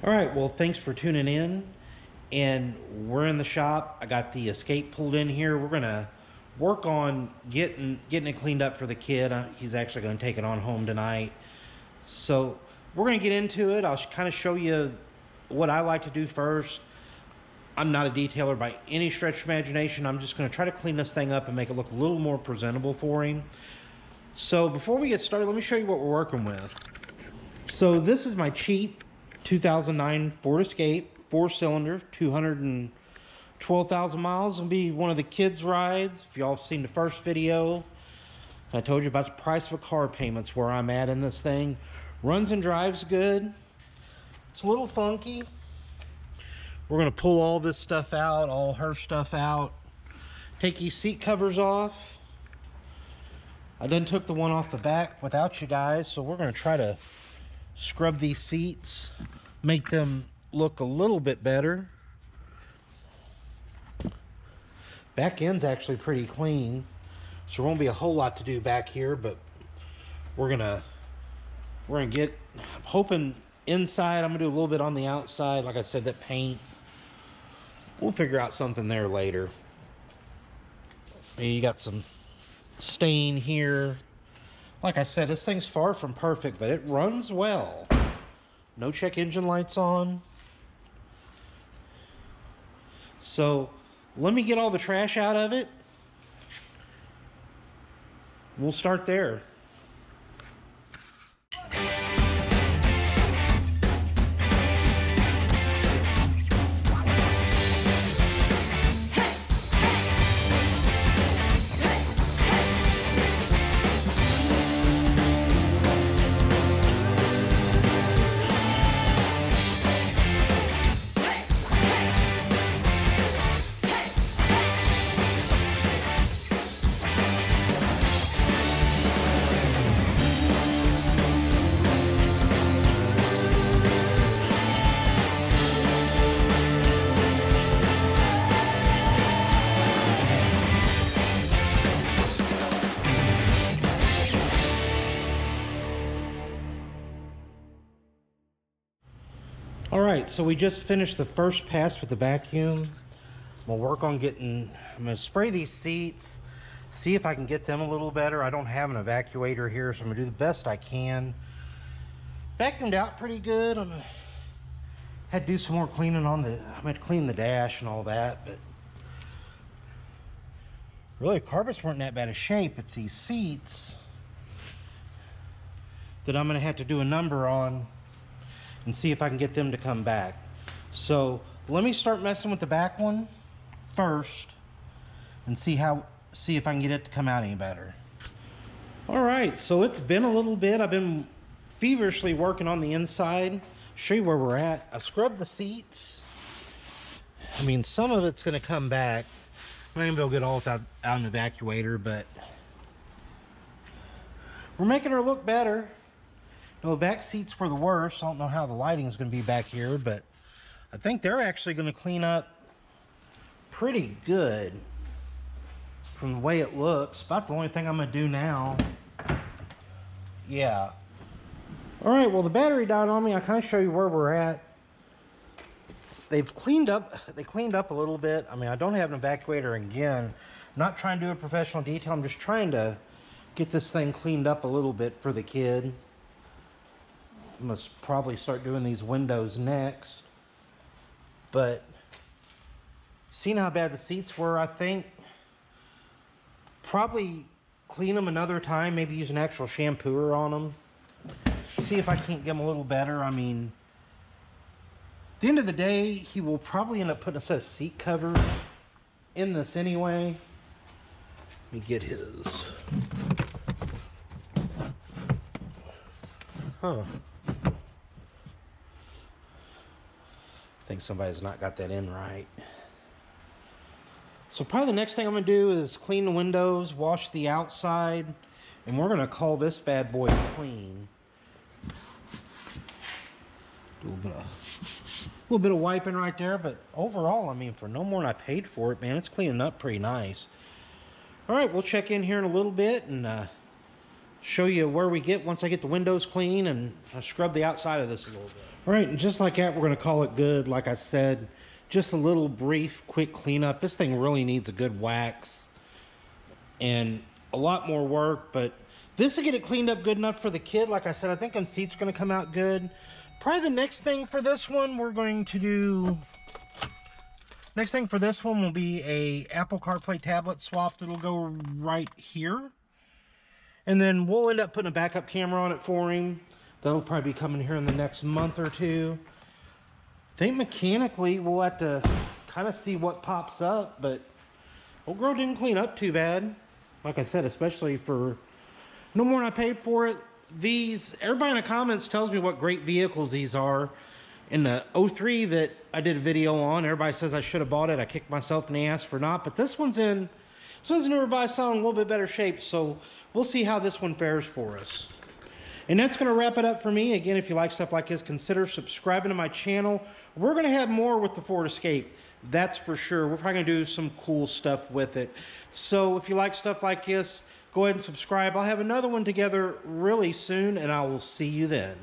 All right, well, thanks for tuning in. And we're in the shop. I got the Escape pulled in here. We're gonna work on getting it cleaned up for the kid. He's actually gonna take it on home tonight. So we're gonna get into it. I'll kind of show you what I like to do first. I'm not a detailer by any stretch of imagination. I'm just gonna try to clean this thing up and make it look a little more presentable for him. So before we get started, let me show you what we're working with. So this is my cheap 2009 Ford Escape, 4-cylinder, 212,000 miles. It'll be one of the kids' rides. If y'all have seen the first video, I told you about the price of a car payments, where I'm at in this thing. Runs and drives good. It's a little funky. We're gonna pull all this stuff out, all her stuff out. Take these seat covers off. I done took the one off the back without you guys, so we're gonna try to scrub these seats, make them look a little bit better. Back end's actually pretty clean, so there won't be a whole lot to do back here, but we're gonna get, I'm hoping inside. I'm gonna do a little bit on the outside. Like I said, that paint, we'll figure out something there later. You got some stain here. Like I said, this thing's far from perfect, but it runs well. No check engine lights on. So let me get all the trash out of it. We'll start there. All right, so we just finished the first pass with the vacuum. We'll work on I'm gonna spray these seats, see if I can get them a little better. I don't have an evacuator here, so I'm gonna do the best I can. Vacuumed out pretty good. Had to do some more cleaning on I'm gonna clean the dash and all that, but really carpets weren't in that bad a shape. It's these seats that I'm gonna have to do a number on and see if I can get them to come back. So let me start messing with the back one first and see if I can get it to come out any better. All right, so it's been a little bit. I've been feverishly working on the inside. Show you where we're at. I scrubbed the seats. I mean, some of it's gonna come back. I'm not gonna be able to get all out an evacuator, but we're making her look better. No, the back seats were the worst. I don't know how the lighting is going to be back here, but I think they're actually going to clean up pretty good from the way it looks. About the only thing I'm going to do now. Yeah. All right, well, the battery died on me. I'll kind of show you where we're at. They cleaned up a little bit. I mean, I don't have an evacuator again. I'm not trying to do a professional detail. I'm just trying to get this thing cleaned up a little bit for the kid. Must probably start doing these windows next, but seeing how bad the seats were, I think probably clean them another time, maybe use an actual shampooer on them, see if I can't get them a little better. I mean, at the end of the day, he will probably end up putting a set of seat covers in this anyway. Let me get his. I think somebody's not got that in right. So probably the next thing I'm gonna do is clean the windows, wash the outside, and we're gonna call this bad boy clean. Do a little bit of wiping right there, but overall, I mean, for no more than I paid for it, man, it's cleaning up pretty nice. All right, we'll check in here in a little bit and show you where we get once I get the windows clean and I scrub the outside of this a little bit. All right, and just like that, we're gonna call it good. Like I said, just a little brief, quick cleanup. This thing really needs a good wax and a lot more work, but this will get it cleaned up good enough for the kid. Like I said, I think them seats are gonna come out good. Probably the next thing for this one, we're going to do, next thing for this one will be a Apple CarPlay tablet swap that'll go right here. And then we'll end up putting a backup camera on it for him. That'll probably be coming here in the next month or two. I think mechanically we'll have to kind of see what pops up, but old girl didn't clean up too bad. Like I said, especially for no more than I paid for it. These, everybody in the comments tells me what great vehicles these are. In the 03 that I did a video on, everybody says I should have bought it. I kicked myself in the ass for not, but this one's in newer, by selling a little bit better shape, so we'll see how this one fares for us. And that's going to wrap it up for me. Again, if you like stuff like this, consider subscribing to my channel. We're going to have more with the Ford Escape. That's for sure. We're probably going to do some cool stuff with it. So if you like stuff like this, go ahead and subscribe. I'll have another one together really soon, and I will see you then.